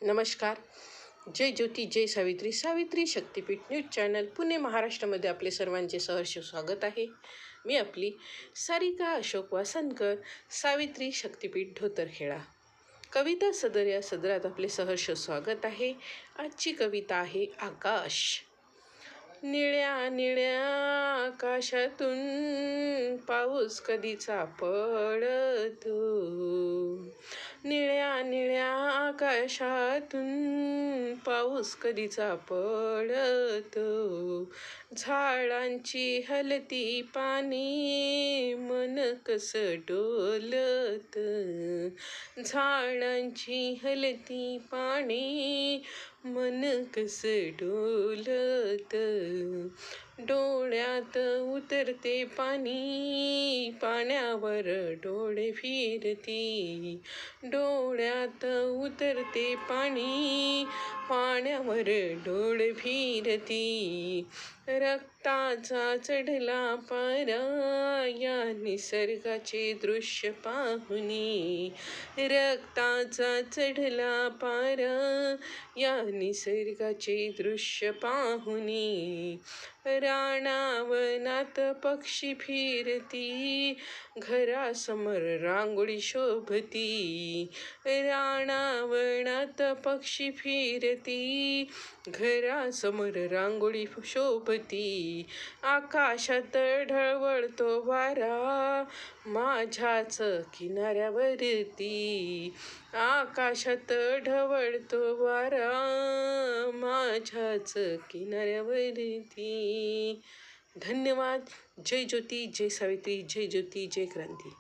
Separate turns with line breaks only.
नमस्कार. जय ज्योती जय सावित्री सावित्री शक्तिपीठ news channel Pune महाराष्ट्रामध्ये आपले सर्वांचे सहर्ष स्वागत आहे. मी आपली सारिका अशोक वासनकर, सावित्री शक्तिपीठ धोतरखेडा. कविता सदर या सदरात आपले सहर्ष स्वागत आहे. आजची कविता आहे आकाश. निळ्या निळ्या आकाशातून पाऊस कधीचा पडतो. निळ्या निळ्या आकाशातून पाऊस कधीचा पडतो. झाडांची हलती पाणी मन कसं डोलत. झाडांची हलती पाणी मन कसं डोलत. डोळ्यात उतरते पाणी पाण्यावर डोळे फिरती. डोळ्यात उतरते पाणी पाण्यावर डोळे फिरती. रक्ताचा चढला पारा या निसर्गाचे दृश्य पाहुनी. रक्ताचा चढला पारा या निसर्गाचे दृश्य पाहुनी. रानावनात पक्षी फिरती घरासमोर रांगोळी शोभती. रानावनात पक्षी फिरती घरासमोर रांगोळी शोभती. आकाशात ढळवळतो वारा माझ्याच किनाऱ्यावरती. आकाशात ढवळतो वारा माझ्याच किनाऱ्यावरती. धन्यवाद. जय ज्योती जय सावित्री जय ज्योती जय क्रांती.